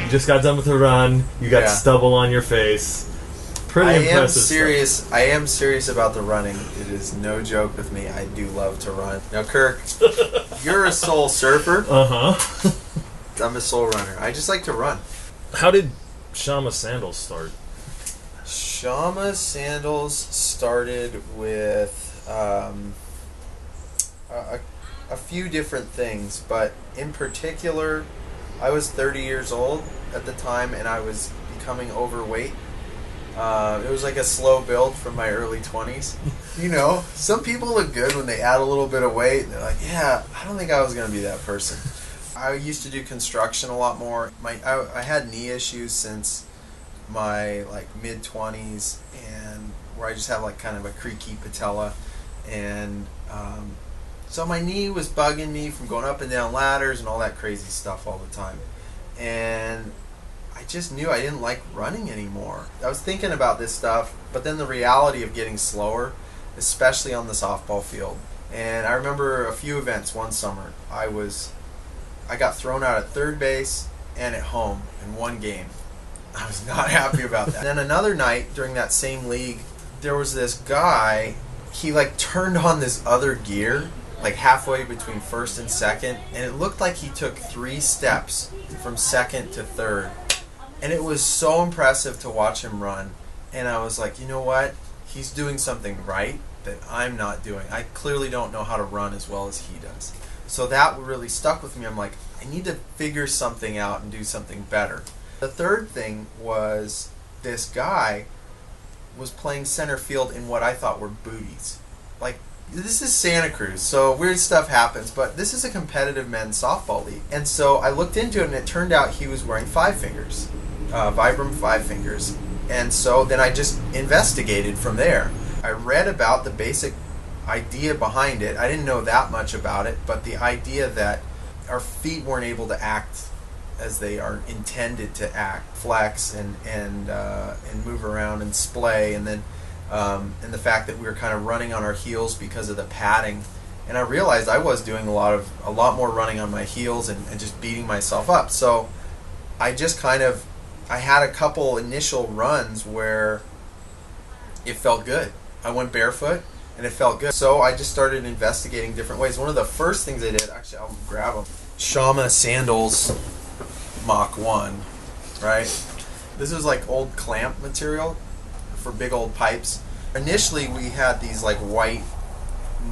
You just got done with a run. You got stubble on your face. Pretty impressive stuff. I am serious about the running. It is no joke with me. I do love to run. Now, Kirk, you're a soul surfer. Uh-huh. I'm a soul runner. I just like to run. How did Shamma Sandals start? Shamma Sandals started with a few different things, but in particular, I was 30 years old at the time, and I was becoming overweight. It was like a slow build from my early 20s. You know, some people look good when they add a little bit of weight. They're like, yeah, I don't think I was going to be that person. I used to do construction a lot more. I had knee issues since my mid-20s, and where I just have kind of a creaky patella, and so my knee was bugging me from going up and down ladders and all that crazy stuff all the time, and I just knew I didn't like running anymore. I was thinking about this stuff, but then the reality of getting slower, especially on the softball field. And I remember a few events one summer. I got thrown out at third base and at home in one game. I was not happy about that. Then another night during that same league, there was this guy, he turned on this other gear, halfway between first and second, and it looked like he took 3 steps from second to third. And it was so impressive to watch him run. And I was like, you know what? He's doing something right that I'm not doing. I clearly don't know how to run as well as he does. So that really stuck with me. I'm like, I need to figure something out and do something better. The third thing was this guy was playing center field in what I thought were booties. This is Santa Cruz, so weird stuff happens, but this is a competitive men's softball league. And so I looked into it, and it turned out he was wearing 5 fingers, Vibram 5 fingers. And so then I just investigated from there. I read about the basic idea behind it. I didn't know that much about it, but the idea that our feet weren't able to act as they are intended to act, flex and move around and splay, and then and the fact that we were kind of running on our heels because of the padding. And I realized I was doing a lot more running on my heels and just beating myself up. So I just I had a couple initial runs where it felt good. I went barefoot and it felt good. So I just started investigating different ways. One of the first things I did, actually I'll grab them, Shamma Sandals Mach 1, right? This is old clamp material for big old pipes. Initially we had these white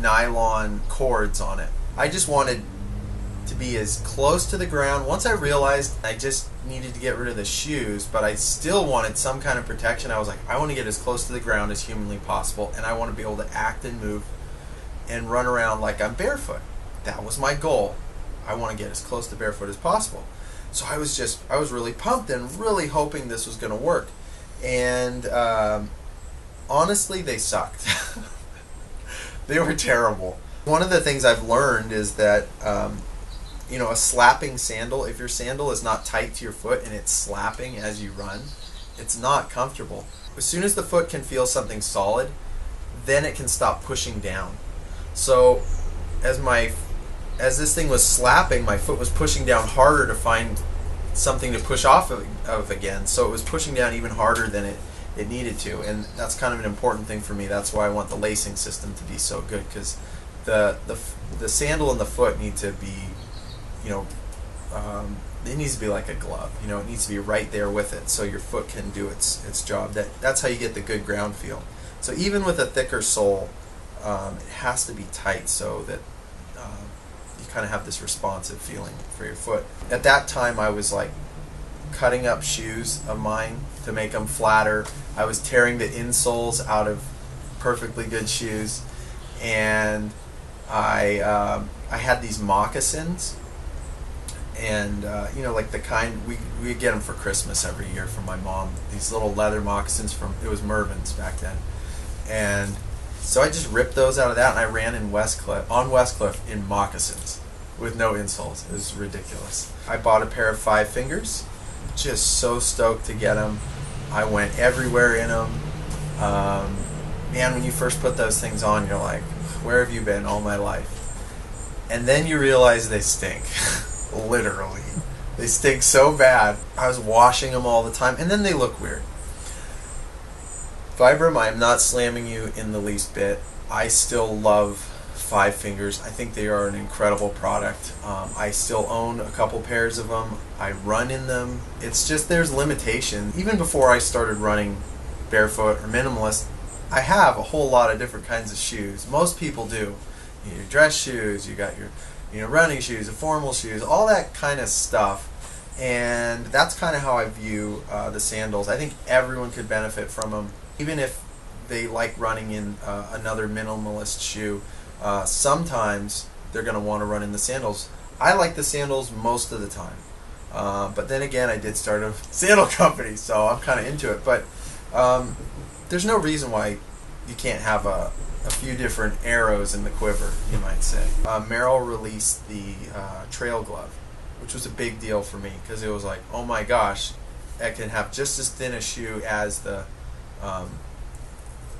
nylon cords on it. I just wanted to be as close to the ground. Once I realized I just needed to get rid of the shoes, but I still wanted some kind of protection, I was like, I want to get as close to the ground as humanly possible, and I want to be able to act and move and run around like I'm barefoot. That was my goal. I want to get as close to barefoot as possible. So I was really pumped and really hoping this was going to work. And honestly, they sucked. They were terrible. One of the things I've learned is that a slapping sandal, if your sandal is not tight to your foot and it's slapping as you run, it's not comfortable. As soon as the foot can feel something solid, then it can stop pushing down. So as this thing was slapping, my foot was pushing down harder to find something to push off of again. So it was pushing down even harder than it needed to, and that's kind of an important thing for me. That's why I want the lacing system to be so good, because the sandal and the foot need to be, it needs to be like a glove. It needs to be right there with it, so your foot can do its job. That's how you get the good ground feel. So even with a thicker sole, it has to be tight so that you kind of have this responsive feeling for your foot. At that time, I was cutting up shoes of mine to make them flatter. I was tearing the insoles out of perfectly good shoes, and I had these moccasins, and the kind we get them for Christmas every year from my mom. These little leather moccasins it was Mervyn's back then, and so I just ripped those out of that, and I ran on Westcliff in moccasins with no insoles. It was ridiculous. I bought a pair of 5 fingers, just so stoked to get them. I went everywhere in them. Man, when you first put those things on, you're like, where have you been all my life? And then you realize they stink. Literally. They stink so bad. I was washing them all the time, and then they look weird. Vibram, I am not slamming you in the least bit. I still love Five Fingers. I think they are an incredible product. I still own a couple pairs of them. I run in them. It's just there's limitation. Even before I started running barefoot or minimalist, I have a whole lot of different kinds of shoes. Most people do. You got your dress shoes, you got your running shoes, the formal shoes, all that kind of stuff. And that's kind of how I view the sandals. I think everyone could benefit from them, even if they like running in another minimalist shoe. Sometimes they're going to want to run in the sandals. I like the sandals most of the time. But then again, I did start a sandal company, so I'm kind of into it. But there's no reason why you can't have a few different arrows in the quiver, you might say. Merrell released the trail glove, which was a big deal for me because it was like, oh my gosh, I can have just as thin a shoe as the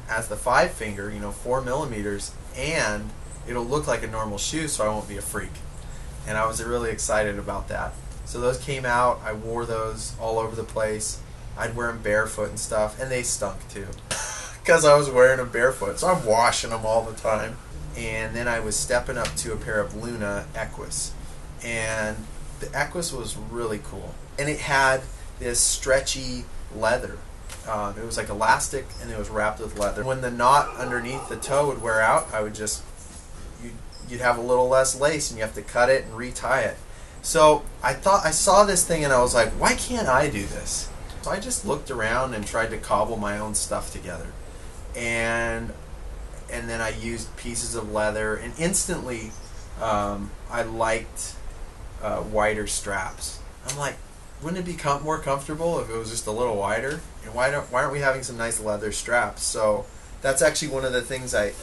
5 finger, 4 millimeters, and it'll look like a normal shoe, so I won't be a freak. And I was really excited about that. So those came out. I wore those all over the place. I'd wear them barefoot and stuff, and they stunk too because I was wearing them barefoot. So I'm washing them all the time. And then I was stepping up to a pair of Luna Equus, and the Equus was really cool. And it had this stretchy leather. It was like elastic, and it was wrapped with leather. When the knot underneath the toe would wear out, I would you'd have a little less lace, and you have to cut it and retie it. So I saw this thing, and I was like, why can't I do this? So I just looked around and tried to cobble my own stuff together, and then I used pieces of leather, and instantly I liked wider straps. I'm like, wouldn't it be more comfortable if it was just a little wider? And why aren't we having some nice leather straps? So that's actually one of the things I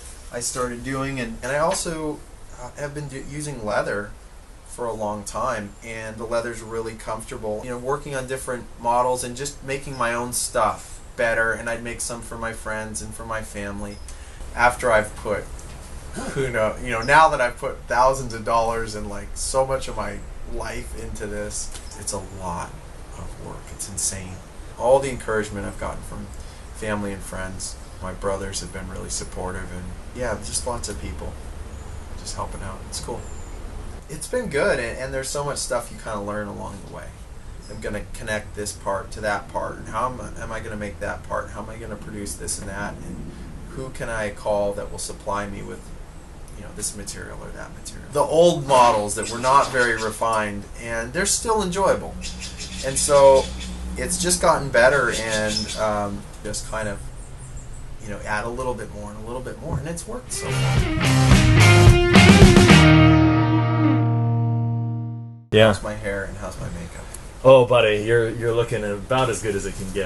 started doing, and I also have been using leather for a long time, and the leather's really comfortable. Working on different models and just making my own stuff better, and I'd make some for my friends and for my family. After I've put, now that I've put thousands of dollars and like so much of my life into this, it's a lot of work. It's insane. All the encouragement I've gotten from family and friends. My brothers have been really supportive, and yeah, just lots of people just helping out. It's cool. It's been good, and there's so much stuff you kind of learn along the way. I'm going to connect this part to that part, and how am I going to make that part, and how am I going to produce this and that, and who can I call that will supply me with this material or that material. The old models that were not very refined, and they're still enjoyable. And so it's just gotten better, and just kind of add a little bit more and a little bit more, and it's worked so far. Yeah. How's my hair and how's my makeup? Oh, buddy, you're looking about as good as it can get.